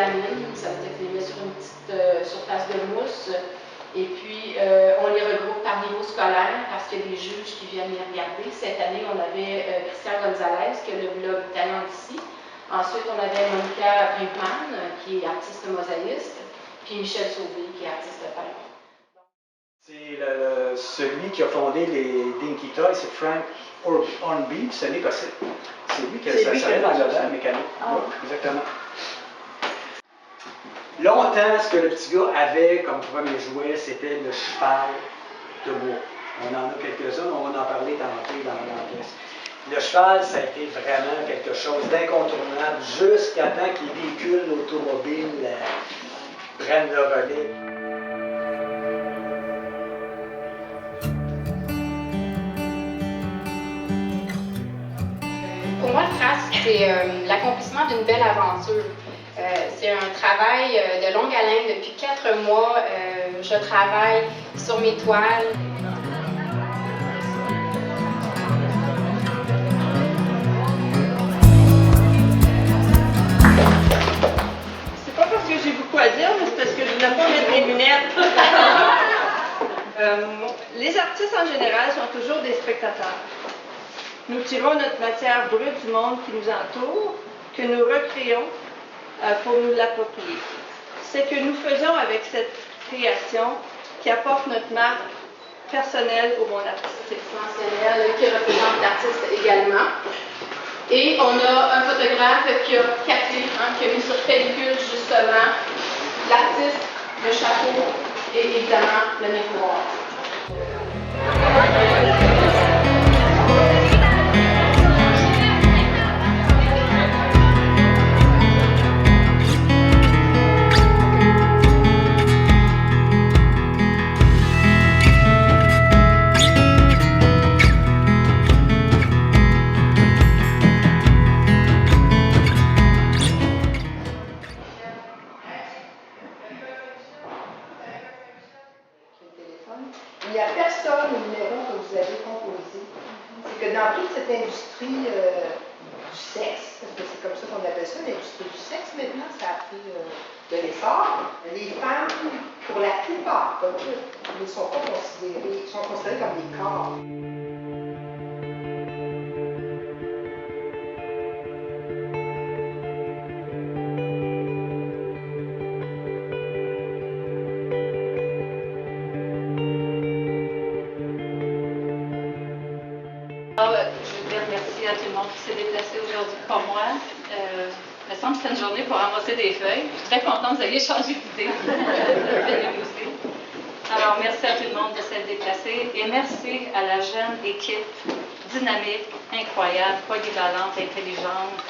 lamines, ça veut dire qu'ils les met sur une petite surface de mousse. Et puis, on les regroupe par niveau scolaire parce qu'il y a des juges qui viennent les regarder. Cette année, on avait Christian Gonzalez, qui est le blog Talent d'ici. Ensuite, on avait Monica Brinkman, qui est artiste mosaïste, puis Michel Sauvé, qui est artiste peintre. C'est celui qui a fondé les Dinky Toys, c'est Frank Hornby, c'est lui qui a s'installé dans la mécanique. Ah. Oui, exactement. Longtemps, ce que le petit gars avait comme premier jouet, c'était le cheval de bois. On en a quelques-uns, on va en parler tantôt dans la pièce. Le cheval, ça a été vraiment quelque chose d'incontournable jusqu'à temps que les véhicules automobiles prennent le relais. Pour moi, le trace, c'est l'accomplissement d'une belle aventure. C'est un travail de longue haleine. Depuis 4 mois, je travaille sur mes toiles. C'est pas parce que j'ai beaucoup à dire, mais c'est parce que je voulais pas mettre mes lunettes. Les artistes en général sont toujours des spectateurs. Nous tirons notre matière brute du monde qui nous entoure, que nous recréons pour nous l'approprier. C'est que nous faisons avec cette création qui apporte notre marque personnelle au monde artistique. Qui représente l'artiste également. Et on a un photographe qui a capté, qui a mis sur pellicule justement l'artiste, le chapeau et évidemment le miroir. Il n'y a personne au numéro que vous avez composé. C'est que dans toute cette industrie du sexe, parce que c'est comme ça qu'on appelle ça, l'industrie du sexe maintenant, ça a pris de l'essor. Les femmes, pour la plupart, pas toutes, ne sont pas considérées, sont considérées comme des corps. Je voudrais remercier à tout le monde qui s'est déplacé aujourd'hui pour moi. Il me semble que c'est une journée pour ramasser des feuilles. Je suis très contente que vous ayez changé d'idée. Alors, merci à tout le monde de s'être déplacé et merci à la jeune équipe dynamique, incroyable, polyvalente, intelligente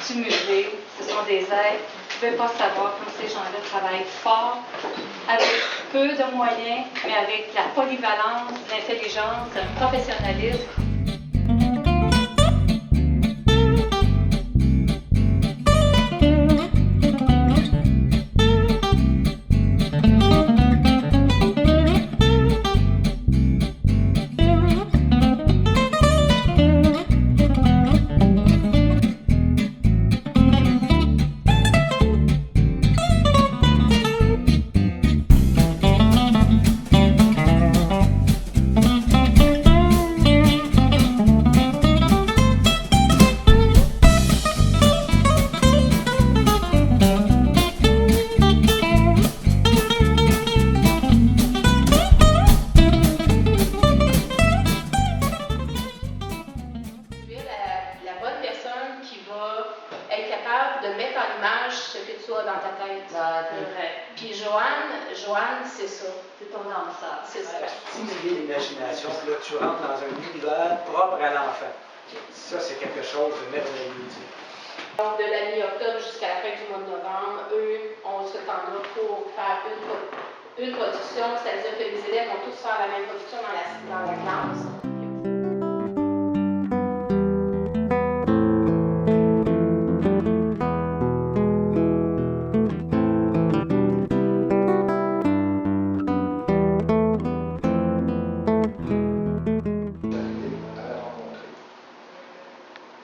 du musée. Ce sont des êtres. Vous ne pouvez pas savoir comme ces gens-là travaillent fort, avec peu de moyens, mais avec la polyvalence, l'intelligence, un professionnalisme. De mettre en image ce que tu as dans ta tête. Puis Joanne, c'est ça. C'est ton âme, ça. C'est ça. Stimuler l'imagination, là, tu rentres dans un univers propre à l'enfant. Ça, c'est quelque chose de merveilleux. Donc, de la mi-octobre jusqu'à la fin du mois de novembre, eux ont ce temps-là pour faire une production, c'est-à-dire que les élèves vont tous faire la même production dans la classe.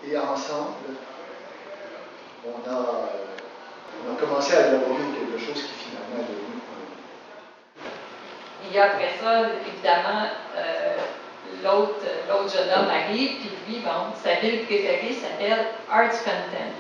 Et ensemble, on a commencé commencé à élaborer quelque chose qui finalement est devenu Et après ça, évidemment, l'autre jeune homme arrive, puis lui, bon, sa ville préférée s'appelle Arts Content.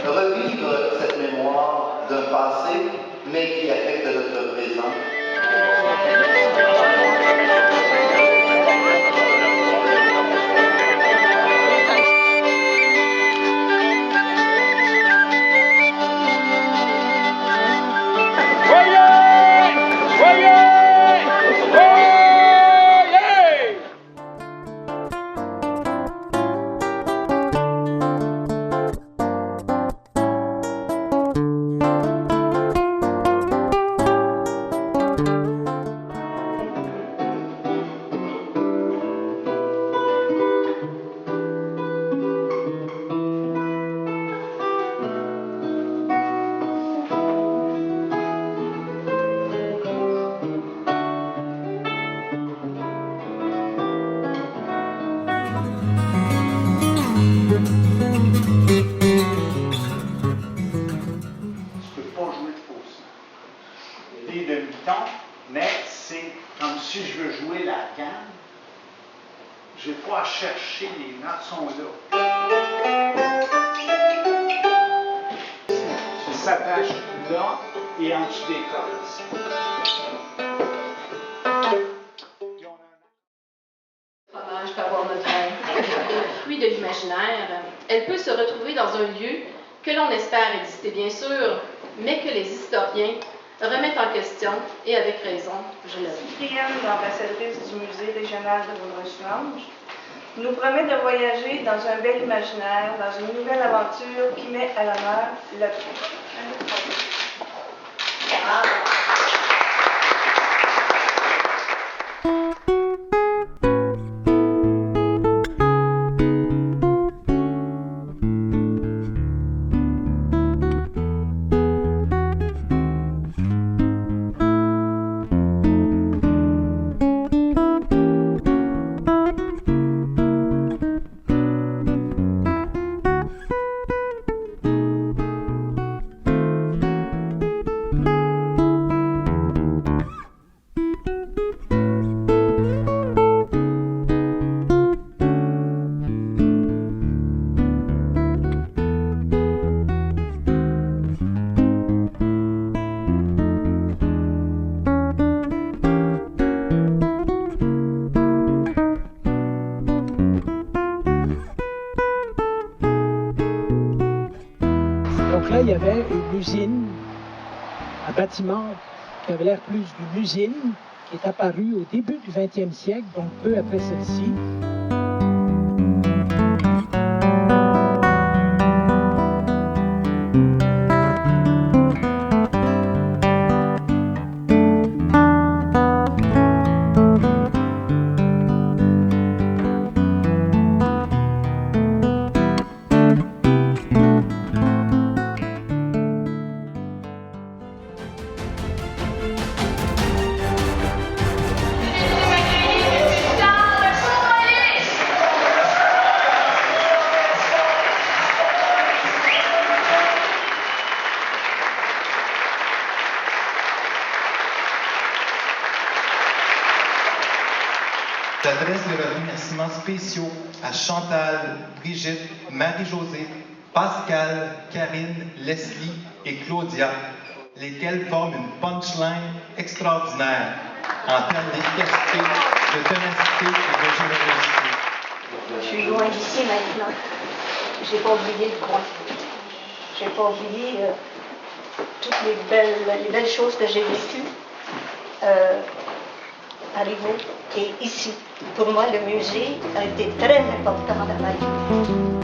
Revivre cette mémoire d'un passé, mais qui affecte notre présent. Des demi-tons, mais c'est comme si je veux jouer la gamme. Je vais pas chercher, les notes sont là. Ça s'attache là et en dessous des cordes. Fromage peut avoir notre fruit de l'imaginaire. Elle peut se retrouver dans un lieu que l'on espère exister bien sûr, mais que les historiens remettent en question, et avec raison, je l'avoue. Cyprienne, l'ambassadrice du musée régional de Vaudreuil-Soulanges, nous promet de voyager dans un bel imaginaire, dans une nouvelle aventure qui met à l'honneur le usine, un bâtiment qui avait l'air plus d'une usine, qui est apparu au début du 20e siècle, donc peu après celle-ci. J'adresse des remerciements spéciaux à Chantal, Brigitte, Marie-Josée, Pascal, Karine, Leslie et Claudia, lesquelles forment une punchline extraordinaire en termes d'efficacité, de ténacité et de générosité. Je suis loin d'ici maintenant. J'ai pas oublié le coin. J'ai pas oublié toutes les belles choses que j'ai vécues à Rivaud et ici. Pour moi, le musée a été très important dans ma vie.